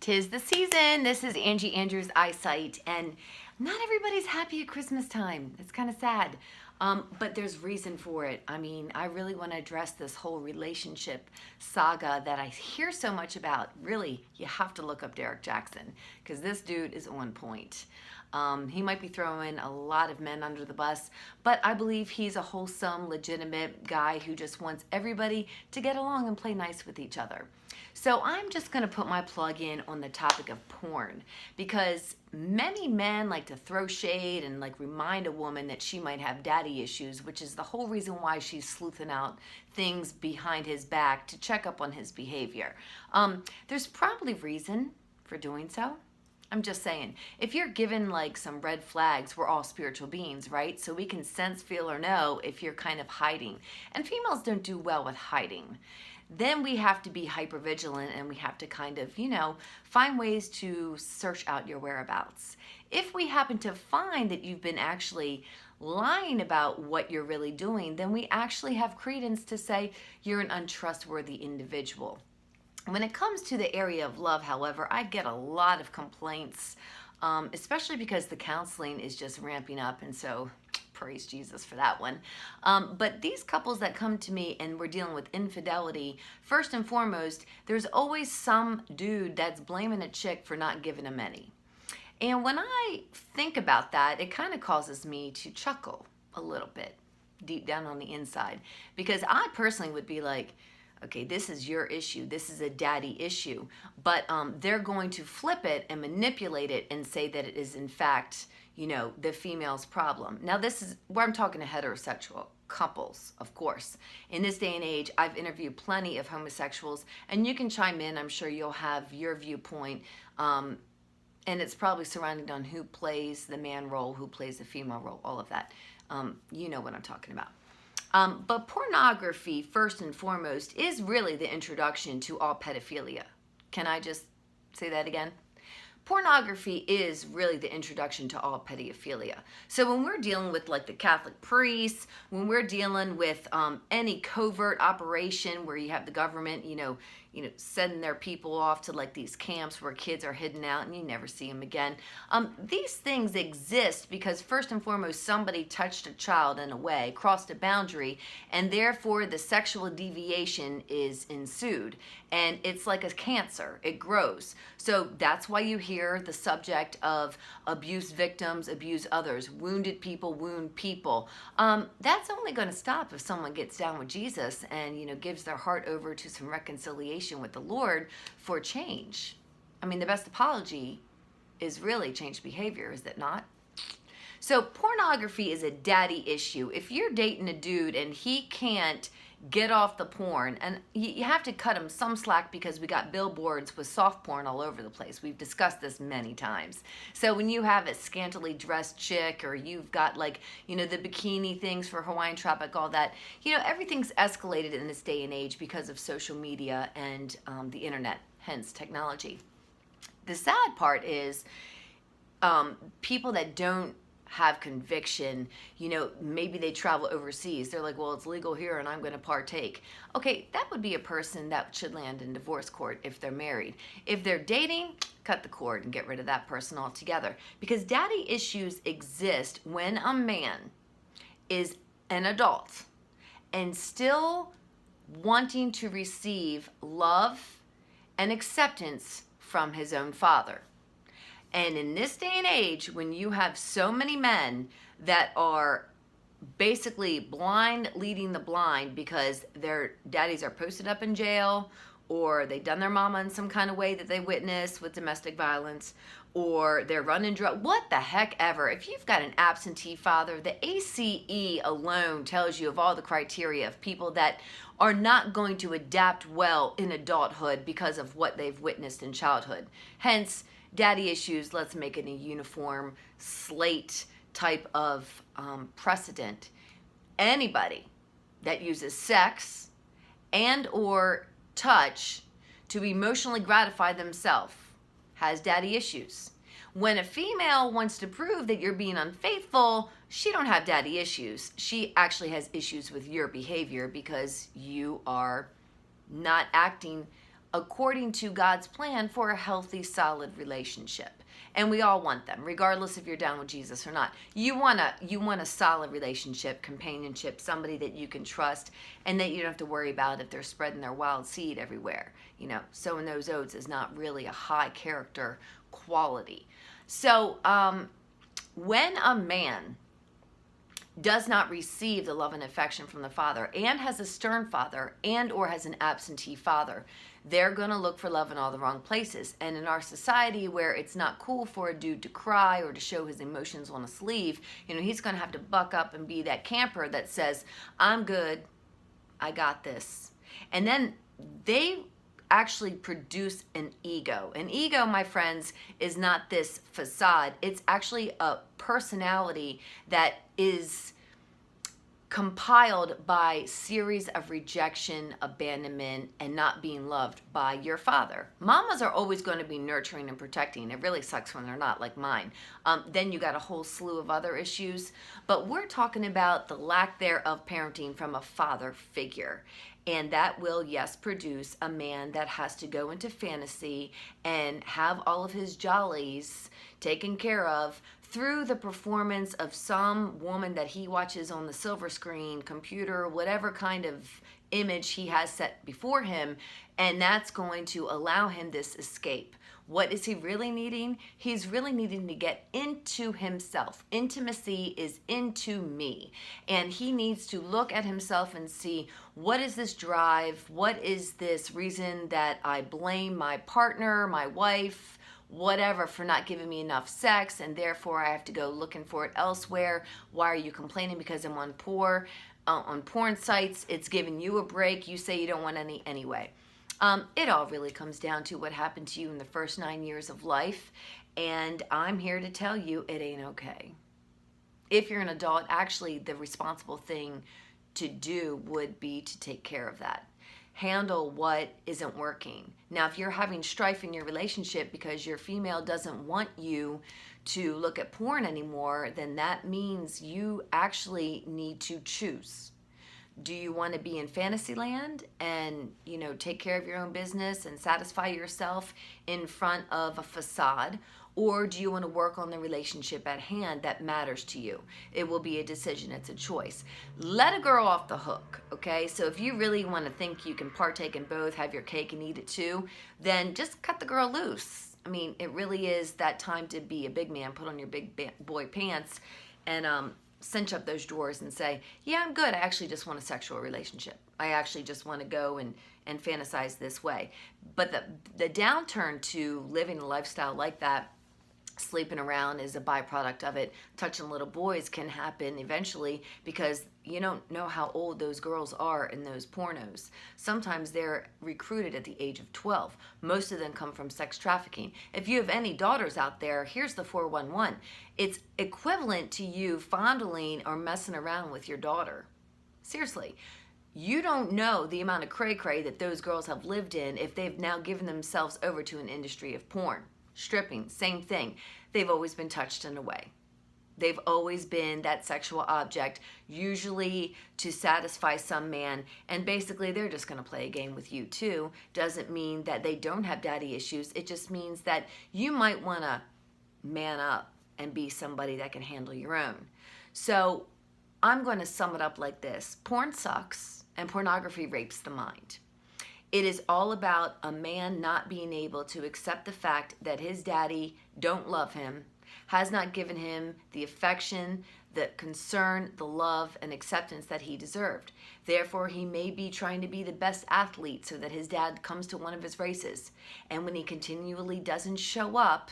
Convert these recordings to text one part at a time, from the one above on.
'Tis the season. This is Angie Andrews' Eyesight, and not everybody's happy at Christmas time. It's kind of sad, but there's reason for it. I mean, I really want to address this whole relationship saga that I hear so much about. Really, you have to look up Derek Jackson because this dude is on point. He might be throwing a lot of men under the bus, but I believe he's a wholesome, legitimate guy who just wants everybody to get along and play nice with each other. So I'm just going to put my plug in on the topic of porn because many men like to throw shade and like remind a woman that she might have daddy issues, which is the whole reason why she's sleuthing out things behind his back to check up on his behavior. There's probably reason for doing so. I'm just saying, if you're given like some red flags, we're all spiritual beings, right? So we can sense, feel, or know if you're kind of hiding. And females don't do well with hiding. Then we have to be hypervigilant and we have to kind of, find ways to search out your whereabouts. If we happen to find that you've been actually lying about what you're really doing, then we actually have credence to say you're an untrustworthy individual. When it comes to the area of love, however, I get a lot of complaints, especially because the counseling is just ramping up, and so praise Jesus for that one. But these couples that come to me and we're dealing with infidelity, first and foremost, there's always some dude that's blaming a chick for not giving him any. And when I think about that, it kind of causes me to chuckle a little bit deep down on the inside, because I personally would be like, okay, this is your issue. This is a daddy issue. But they're going to flip it and manipulate it and say that it is, in fact, the female's problem. Now, this is where I'm talking to heterosexual couples, of course. In this day and age, I've interviewed plenty of homosexuals, and you can chime in. I'm sure you'll have your viewpoint. And it's probably surrounded on who plays the man role, who plays the female role, all of that. You know what I'm talking about. But pornography, first and foremost, is really the introduction to all pedophilia. Can I just say that again? Pornography is really the introduction to all pedophilia. So when we're dealing with like the Catholic priests, when we're dealing with any covert operation where you have the government, sending their people off to like these camps where kids are hidden out and you never see them again. These things exist because first and foremost, somebody touched a child in a way, crossed a boundary, and therefore the sexual deviation is ensued. And it's like a cancer, it grows. So that's why you hear the subject of abuse victims abuse others, wounded people wound people. That's only going to stop if someone gets down with Jesus and gives their heart over to some reconciliation with the Lord for change. I mean, the best apology is really changed behavior, is it not? So pornography is a daddy issue. If you're dating a dude and he can't get off the porn, and you have to cut him some slack because we got billboards with soft porn all over the place. We've discussed this many times. So when you have a scantily dressed chick, or you've got the bikini things for Hawaiian Tropic, all that, everything's escalated in this day and age because of social media and the internet, hence technology. The sad part is people that don't have conviction, maybe they travel overseas. They're like, well, it's legal here and I'm going to partake. Okay, that would be a person that should land in divorce court if they're married. If they're dating, cut the cord and get rid of that person altogether. Because daddy issues exist when a man is an adult and still wanting to receive love and acceptance from his own father. And in this day and age, when you have so many men that are basically blind leading the blind because their daddies are posted up in jail, or they've done their mama in some kind of way that they witnessed with domestic violence, or they're running drugs, what the heck ever. If you've got an absentee father, the ACE alone tells you of all the criteria of people that are not going to adapt well in adulthood because of what they've witnessed in childhood. Hence, daddy issues, let's make it a uniform slate type of precedent. Anybody that uses sex and or touch to emotionally gratify themselves has daddy issues. When a female wants to prove that you're being unfaithful, she don't have daddy issues. She actually has issues with your behavior because you are not acting according to God's plan for a healthy, solid relationship. And we all want them, regardless if you're down with Jesus or not. You want a solid relationship, companionship, somebody that you can trust and that you don't have to worry about if they're spreading their wild seed everywhere. Sowing those oats is not really a high character quality. So when a man does not receive the love and affection from the father and has a stern father and or has an absentee father, they're going to look for love in all the wrong places. And in our society where it's not cool for a dude to cry or to show his emotions on a sleeve, he's going to have to buck up and be that camper that says, I'm good, I got this. And then they actually produce an ego. An ego, my friends, is not this facade. It's actually a personality that is compiled by series of rejection, abandonment, and not being loved by your father. Mamas are always going to be nurturing and protecting. It really sucks when they're not, like mine. Then you got a whole slew of other issues. But we're talking about the lack thereof parenting from a father figure. And that will, yes, produce a man that has to go into fantasy and have all of his jollies taken care of through the performance of some woman that he watches on the silver screen, computer, whatever kind of image he has set before him. And that's going to allow him this escape. What is he really needing? He's really needing to get into himself. Intimacy is into me. And he needs to look at himself and see, what is this drive? What is this reason that I blame my partner, my wife, whatever, for not giving me enough sex, and therefore I have to go looking for it elsewhere? Why are you complaining because I'm on porn sites? It's giving you a break. You say you don't want any anyway. It all really comes down to what happened to you in the first 9 years of life, and I'm here to tell you it ain't okay. If you're an adult, actually the responsible thing to do would be to take care of that. Handle what isn't working. Now, if you're having strife in your relationship because your female doesn't want you to look at porn anymore, then that means you actually need to choose. Do you want to be in fantasy land and, take care of your own business and satisfy yourself in front of a facade? Or do you want to work on the relationship at hand that matters to you? It will be a decision. It's a choice. Let a girl off the hook, okay? So if you really want to think you can partake in both, have your cake and eat it too, then just cut the girl loose. I mean, it really is that time to be a big man, put on your big boy pants, and cinch up those drawers and say, yeah, I'm good. I actually just want a sexual relationship. I actually just want to go and fantasize this way. But the downturn to living a lifestyle like that, sleeping around, is a byproduct of it. Touching little boys can happen eventually because you don't know how old those girls are in those pornos. Sometimes they're recruited at the age of 12. Most of them come from sex trafficking. If you have any daughters out there, here's the 411. It's equivalent to you fondling or messing around with your daughter. Seriously. You don't know the amount of cray-cray that those girls have lived in if they've now given themselves over to an industry of porn. Stripping, same thing. They've always been touched in a way. They've always been that sexual object, usually to satisfy some man, and basically they're just going to play a game with you too. Doesn't mean that they don't have daddy issues. It just means that you might want to man up and be somebody that can handle your own. So I'm going to sum it up like this. Porn sucks, and pornography rapes the mind. It is all about a man not being able to accept the fact that his daddy don't love him, has not given him the affection, the concern, the love, and acceptance that he deserved. Therefore, he may be trying to be the best athlete so that his dad comes to one of his races. And when he continually doesn't show up,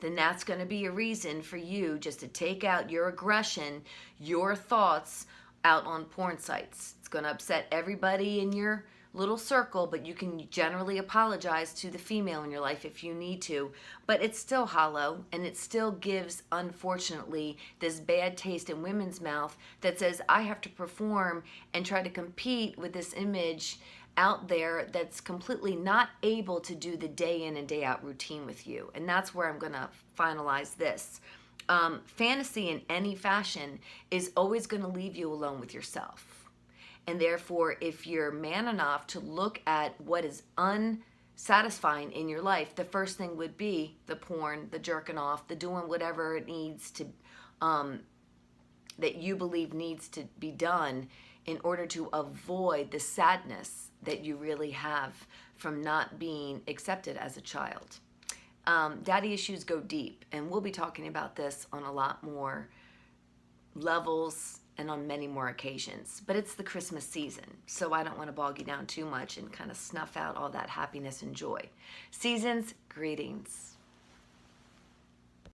then that's going to be a reason for you just to take out your aggression, your thoughts out on porn sites. It's going to upset everybody in your little circle, but you can generally apologize to the female in your life if you need to, but it's still hollow, and it still gives, unfortunately, this bad taste in women's mouth that says, I have to perform and try to compete with this image out there that's completely not able to do the day in and day out routine with you. And that's where I'm going to finalize this. Fantasy in any fashion is always going to leave you alone with yourself. And therefore, if you're man enough to look at what is satisfying in your life, the first thing would be the porn, the jerking off, the doing whatever it needs to, that you believe needs to be done in order to avoid the sadness that you really have from not being accepted as a child. Daddy issues go deep, and we'll be talking about this on a lot more levels and on many more occasions. But it's the Christmas season, so I don't want to bog you down too much and kind of snuff out all that happiness and joy. Seasons, greetings.